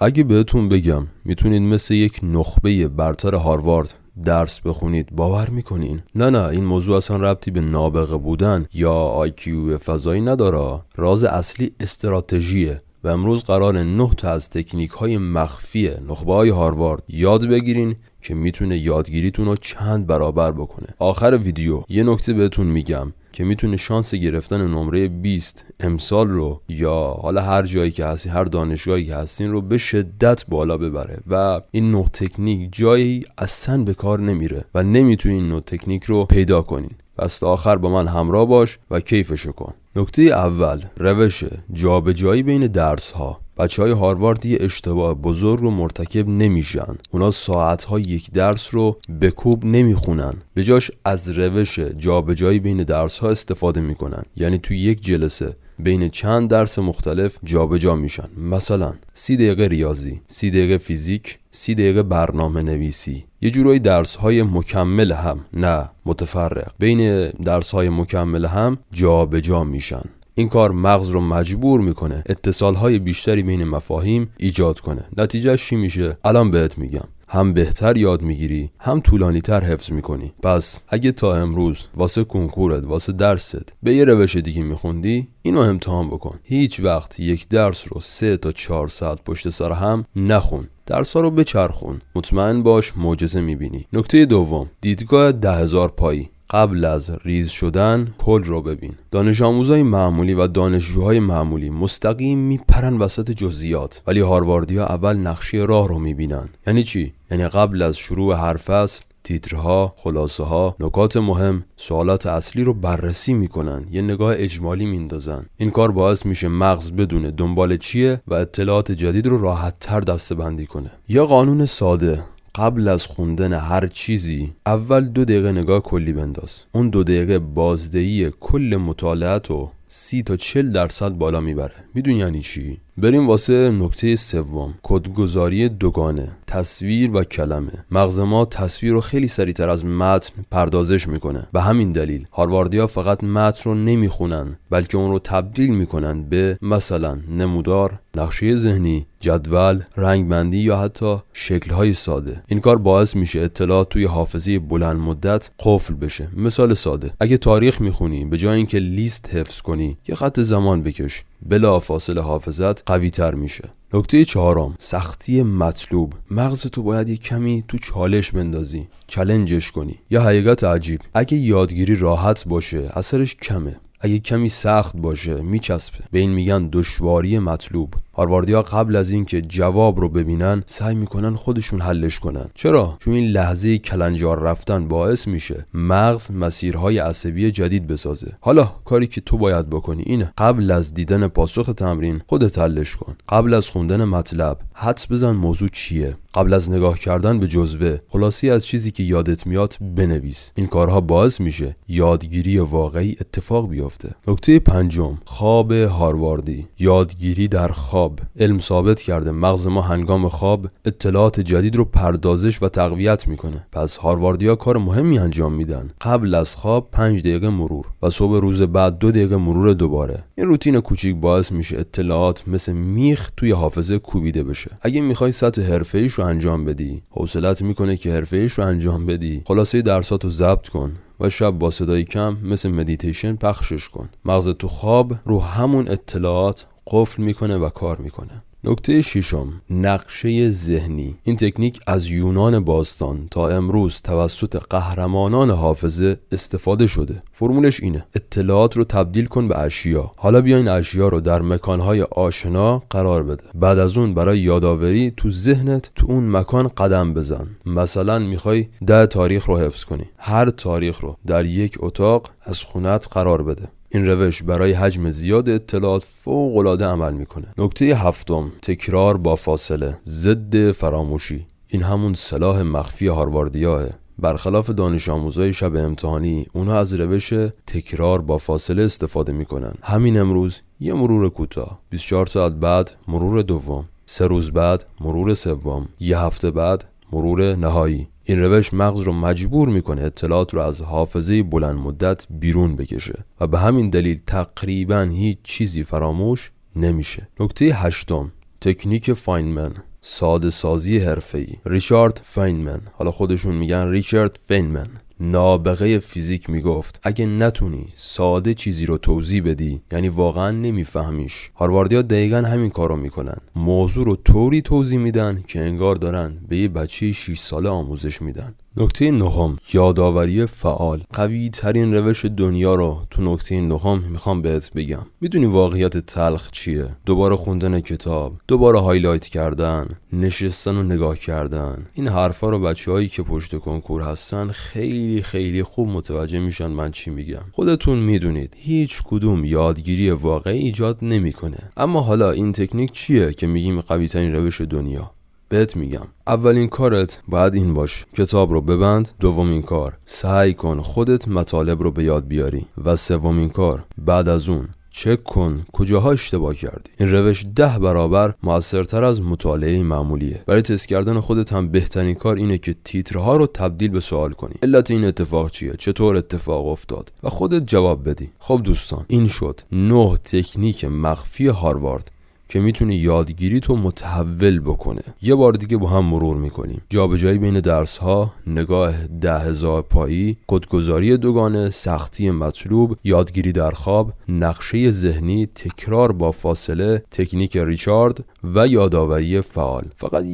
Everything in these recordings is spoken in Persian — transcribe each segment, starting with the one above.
اگه بهتون بگم میتونید مثل یک نخبه برتر هاروارد درس بخونید باور میکنین؟ نه این موضوع اصلا ربطی به نابغه بودن یا آیکیو فضایی نداره. راز اصلی استراتژیه و امروز قرار 9 تا از تکنیک های مخفی نخبه های هاروارد یاد بگیرین که میتونه یادگیریتون رو چند برابر بکنه. آخر ویدیو یه نکته بهتون میگم که میتونه شانس گرفتن نمره 20 امسال رو یا حالا هر جایی که هستین، هر دانشگاهی که هستین رو به شدت بالا ببره و این نوع تکنیک جایی اصلا به کار نمیره و نمیتونین این نوع تکنیک رو پیدا کنین. پس تا آخر با من همراه باش و کیفشو کن. نکته اول، روش جابجایی بین درس ها. بچهای هاروارد یه اشتباه بزرگ رو مرتکب نمیشن. اونا ساعت‌ها یک درس رو به کوب نمیخونن. به جاش از روش جابجایی بین درس ها استفاده میکنن. یعنی توی یک جلسه بین چند درس مختلف جابجا میشن. مثلا 30 دقیقه ریاضی، 30 دقیقه فیزیک، 30 دقیقه برنامه نویسی. یه جورایی درس های مکمل هم، نه متفرق، بین درس های مکمل هم جابجا میشن. این کار مغز رو مجبور میکنه اتصالهای بیشتری بین مفاهیم ایجاد کنه. نتیجهش چی میشه؟ الان بهت میگم. هم بهتر یاد میگیری، هم طولانی تر حفظ میکنی. پس اگه تا امروز واسه کنکورت، واسه درست به یه روش دیگه میخوندی، اینو امتحان بکن. هیچ وقت یک درس رو 3 تا 4 ساعت پشت سر هم نخون. درس‌ها رو بچرخون. مطمئن باش معجزه میبینی. نکته دوم، دیدگاه 10,000 پایی. قبل از ریز شدن کل رو ببین. دانش آموزای معمولی و دانشجوهای معمولی مستقیم میپرن وسط جزئیات، ولی هارواردیا اول نقشه راه رو میبینن. یعنی چی؟ یعنی قبل از شروع هر فصل تیترها، خلاصه ها، نکات مهم، سوالات اصلی رو بررسی میکنن، یه نگاه اجمالی میندازن. این کار باعث میشه مغز بدونه دنبال چیه و اطلاعات جدید رو راحت تر دسته‌بندی کنه. یا قانون ساده، قبل از خوندن هر چیزی اول 2 دقیقه نگاه کلی بنداز. اون 2 دقیقه بازدهی کل مطالعات رو 30 تا 40% بالا میبره. میدونی یعنی چی؟ بریم واسه نکته سوم، کدگذاری دوگانه، تصویر و کلمه. مغز ما تصویر رو خیلی سریعتر از متن پردازش میکنه. به همین دلیل هارواردیا فقط متن رو نمیخونن، بلکه اون رو تبدیل میکنن به مثلا نمودار، نقشه ذهنی، جدول، رنگبندی یا حتی شکل‌های ساده. این کار باعث میشه اطلاعات توی حافظه بلند مدت قفل بشه. مثال ساده، اگه تاریخ میخونی به جای اینکه لیست حفظ کنی، یه خط زمان بکش، بلا فاصله حافظت قوی تر میشه. نکته چهارم، سختی مطلوب. مغز تو باید یک کمی تو چالش بندازی، چالنجش کنی. یا حقیقت عجیب، اگه یادگیری راحت باشه اثرش کمه، اگه کمی سخت باشه میچسبه. به این میگن دشواری مطلوب. هارواردیا قبل از اینکه جواب رو ببینن سعی میکنن خودشون حلش کنن. چرا؟ چون این لحظه کلنجار رفتن باعث میشه مغز مسیرهای عصبی جدید بسازه. حالا کاری که تو باید بکنی اینه، قبل از دیدن پاسخ تمرین خودت حلش کن. قبل از خوندن مطلب حدس بزن موضوع چیه. قبل از نگاه کردن به جزوه خلاصی از چیزی که یادت میاد بنویس. این کارها باعث میشه یادگیری واقعی اتفاق بیفته. نکته پنجم، خواب هارواردی. یادگیری در خواب. علم ثابت کرده مغز ما هنگام خواب اطلاعات جدید رو پردازش و تقویت میکنه. پس هارواردیا کار مهمی انجام میدن. قبل از خواب 5 دقیقه مرور و صبح روز بعد 2 دقیقه مرور دوباره. این روتین کوچیک باعث میشه اطلاعات مثل میخ توی حافظه کوبیده بشه. اگه میخوای سطح حرفه‌ایش رو انجام بدی، حوصله‌ات میکنه که حرفه‌ایش رو انجام بدی، خلاصه درساتو ضبط کن و شب با صدای کم مثل مدیتیشن پخشش کن. مغز تو خواب رو همون اطلاعات قفل میکنه و کار میکنه. نکته ششم، نقشه ذهنی. این تکنیک از یونان باستان تا امروز توسط قهرمانان حافظه استفاده شده. فرمولش اینه، اطلاعات رو تبدیل کن به اشیا. حالا بیا این اشیا رو در مکانهای آشنا قرار بده. بعد از اون برای یادآوری تو ذهنت تو اون مکان قدم بزن. مثلا میخوای 10 تاریخ رو حفظ کنی، هر تاریخ رو در یک اتاق از خونت قرار بده. این روش برای حجم زیاد اطلاعات فوق‌العاده عمل میکنه. نکته هفتم، تکرار با فاصله، ضد فراموشی. این همون سلاح مخفی هارواردیاه. برخلاف دانش آموزای شب امتحانی، اونها از روش تکرار با فاصله استفاده میکنن. همین امروز یه مرور کوتاه، 24 ساعت بعد مرور دوم، 3 روز بعد مرور سوم، یه هفته بعد مرور نهایی. این روش مغز رو مجبور میکنه اطلاعات رو از حافظه بلند مدت بیرون بکشه و به همین دلیل تقریبا هیچ چیزی فراموش نمیشه. نکته هشتم، تکنیک فاینمن. ساده سازی حرفه‌ای. ریچارد فینمن، حالا خودشون میگن ریچارد فینمن، نابغه فیزیک، میگفت اگه نتونی ساده چیزی رو توضیح بدی یعنی واقعا نمیفهمیش. هارواردیا دقیقاً همین کارو میکنن. موضوع رو طوری توضیح میدن که انگار دارن به یه بچه 6 ساله آموزش میدن. نکته نهم، یادآوری فعال. قوی ترین روش دنیا رو تو نکته نهم میخوام بهت بگم. میدونی واقعیت تلخ چیه؟ دوباره خوندن کتاب، دوباره هایلایت کردن، نشستن و نگاه کردن. این حرفا رو بچه‌هایی که پشت کنکور هستن خیلی خیلی خوب متوجه میشن من چی میگم. خودتون میدونید هیچ کدوم یادگیری واقعی ایجاد نمیکنه. اما حالا این تکنیک چیه که میگیم قوی ترین روش دنیا؟ بهت میگم. اولین کارت باید این باش، کتاب رو ببند. دومین کار، سعی کن خودت مطالب رو به یاد بیاری. و سومین کار، بعد از اون چک کن کجاها اشتباه کردی. این روش 10 برابر موثرتر از مطالعه معمولیه. برای تست کردن خودت هم بهترین کار اینه که تیترها رو تبدیل به سوال کنی. علت این اتفاق چیه؟ چطور اتفاق افتاد؟ و خودت جواب بدی. خب دوستان، این شد 9 تکنیک مخفی هاروارد که میتونه یادگیری تو متحول بکنه. یه بار دیگه با هم مرور میکنیم. جابجایی بین درس ها، نگاه 10,000 پایی، کدگذاری دوگانه، سختی مطلوب، یادگیری در خواب، نقشه ذهنی، تکرار با فاصله، تکنیک ریچارد و یادآوری فعال. فقط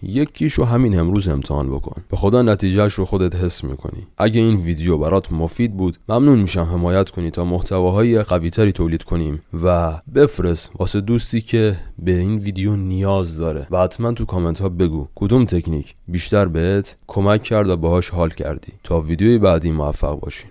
یکیشو همین امروز امتحان بکن. به خدا نتیجهش رو خودت حس میکنی. اگه این ویدیو برات مفید بود ممنون میشم حمایت کنی تا محتواهای قوی‌تری تولید کنیم و بفرست واسه دوستی که به این ویدیو نیاز داره و حتما تو کامنت ها بگو کدوم تکنیک بیشتر بهت کمک کرد و باهاش حال کردی. تا ویدیوی بعدی موفق باشین.